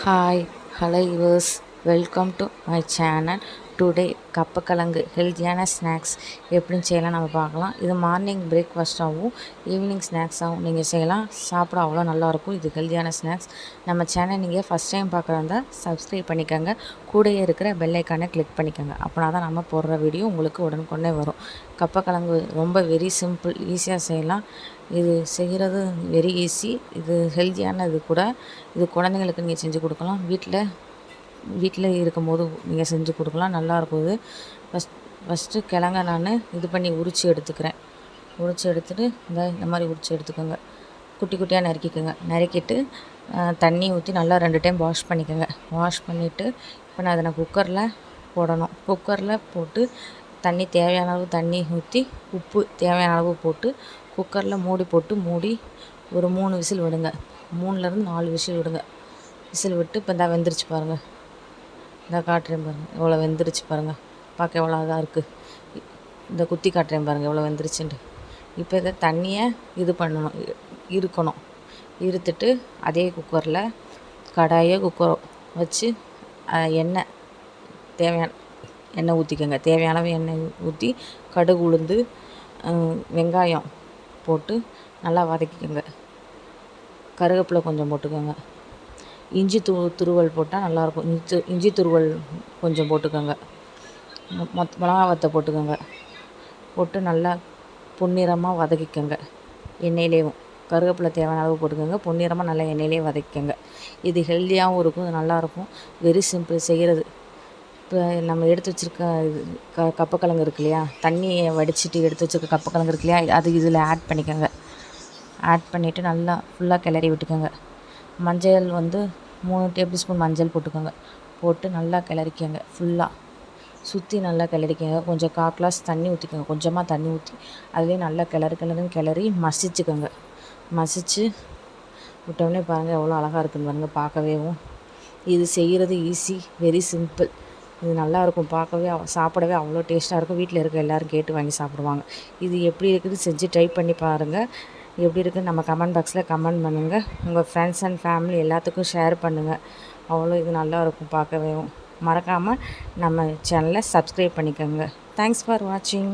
Hi hello viewers, welcome to my channel. Today கப்பக்கிழங்கு ஹெல்த்தியான snacks எப்படின்னு செய்யலாம் நம்ம பார்க்கலாம். இது மார்னிங் பிரேக்ஃபாஸ்ட்டாகவும் ஈவினிங் ஸ்நாக்ஸாகவும் நீங்கள் செய்யலாம். சாப்பிட அவ்வளோ நல்லாயிருக்கும். இது ஹெல்த்தியான ஸ்நாக்ஸ். நம்ம சேனல் நீங்கள் ஃபஸ்ட் டைம் பார்க்குறதா சப்ஸ்கிரைப் பண்ணிக்கோங்க. கூடயே இருக்கிற பெல் ஐக்கானை கிளிக் பண்ணிக்கோங்க. அப்படின்னா தான் நம்ம போடுற வீடியோ உங்களுக்கு உடனுக்குடனே வரும். கப்பக்கிழங்கு ரொம்ப வெரி சிம்பிள், ஈஸியாக செய்யலாம். இது செய்கிறது வெரி ஈஸி. இது ஹெல்த்தியான இது கூட. இது குழந்தைங்களுக்கு நீங்கள் செஞ்சு கொடுக்கலாம். வீட்டில் இருக்கும்போது நீங்கள் செஞ்சு கொடுக்கலாம். நல்லாயிருக்கும் இது. ஃபஸ்ட்டு கிழங்க நான் இது பண்ணி உரித்து எடுத்துக்கிறேன். உரித்து எடுத்துகிட்டு இந்த மாதிரி உரித்து எடுத்துக்கோங்க. குட்டி குட்டியாக நறுக்கிக்கோங்க. நறுக்கிட்டு தண்ணி ஊற்றி நல்லா 2 டைம் வாஷ் பண்ணிக்கோங்க. வாஷ் பண்ணிவிட்டு இப்போ நான் அதை குக்கரில் போடணும். குக்கரில் போட்டு தண்ணி தேவையான அளவு தண்ணி ஊற்றி உப்பு தேவையான அளவு போட்டு குக்கரில் மூடி ஒரு 3 விசில் விடுங்க. 3லேருந்து 4 விசில் விடுங்க. விசில் விட்டு இப்போ இந்த வெந்துருச்சு பாருங்கள். இந்த காட்டுறேன் பாருங்கள், எவ்வளோ வெந்துருச்சு பாருங்கள். பார்க்க எவ்வளோ இதாக இருக்குது. இந்த குத்தி காட்டுறேன் பாருங்கள் எவ்வளோ வெந்துருச்சுன்ட்டு. இப்போ இதை தண்ணியை இது பண்ணணும், இருத்துட்டு அதே குக்கரில் கடாயை குக்கரை வச்சு எண்ணெய் தேவையான எண்ணெய் ஊற்றிக்கோங்க. தேவையான அளவு எண்ணெய் ஊற்றி கடுகு உளுந்து வெங்காயம் போட்டு நல்லா வதக்கிக்கோங்க. கருவேப்பிலை கொஞ்சம் போட்டுக்கோங்க. இஞ்சி துருவல் போட்டால் நல்லாயிருக்கும். இஞ்சி துருவல் கொஞ்சம் போட்டுக்கோங்க. மிளகா வத்தல் போட்டுக்கோங்க. போட்டு நல்லா பொன்னிறமாக வதக்கிக்கோங்க. எண்ணெயிலேயும் கருவேப்பிலை தேவையான அளவு போட்டுக்கோங்க. பொன்னிறமாக நல்லா எண்ணெயிலே வதக்கிக்கோங்க. இது ஹெல்த்தியாகவும் இருக்கும், இது நல்லாயிருக்கும். வெரி சிம்பிள் செய்கிறது. இப்போ நம்ம எடுத்து வச்சுருக்க கப்பக்கிழங்கு இருக்கு இல்லையா, தண்ணியை வடிச்சிட்டு எடுத்து வச்சுருக்க கப்பக்கிழங்கு இருக்கு இல்லையா, அது இதில் ஆட் பண்ணிக்கோங்க. ஆட் பண்ணிவிட்டு நல்லா ஃபுல்லாக கிளறி விட்டுக்கோங்க. மஞ்சள் 3 டேபிள் ஸ்பூன் மஞ்சள் போட்டுக்கோங்க. போட்டு நல்லா கிளறிக்கோங்க. ஃபுல்லாக சுற்றி நல்லா கிளறிக்கோங்க. கொஞ்சம் 1/4 கிளாஸ் தண்ணி ஊற்றிக்கோங்க. கொஞ்சமாக தண்ணி ஊற்றி அதுலேயே நல்லா கிளறி மசிச்சுக்கோங்க. மசிச்சு விட்டோடனே பாருங்கள் எவ்வளோ அழகாக இருக்குதுன்னு பாருங்கள். பார்க்கவேவும் இது செய்கிறது ஈஸி, வெரி சிம்பிள். இது நல்லாயிருக்கும். சாப்பிடவே அவ்வளோ டேஸ்ட்டாக இருக்கும். வீட்டில் இருக்க எல்லோரும் கேட்டு வாங்கி சாப்பிடுவாங்க. இது எப்படி இருக்குது செஞ்சு ட்ரை பண்ணி பாருங்கள். எப்படி இருக்குதுன்னு நம்ம கமெண்ட் பாக்ஸில் கமெண்ட் பண்ணுங்கள். உங்கள் ஃப்ரெண்ட்ஸ் அண்ட் ஃபேமிலி எல்லாத்துக்கும் ஷேர் பண்ணுங்கள். அவ்வளோ இது நல்லாயிருக்கும். பார்க்கவே மறக்காமல் நம்ம சேனலை சப்ஸ்கிரைப் பண்ணிக்கோங்க. தேங்க்ஸ் ஃபார் வாட்சிங்.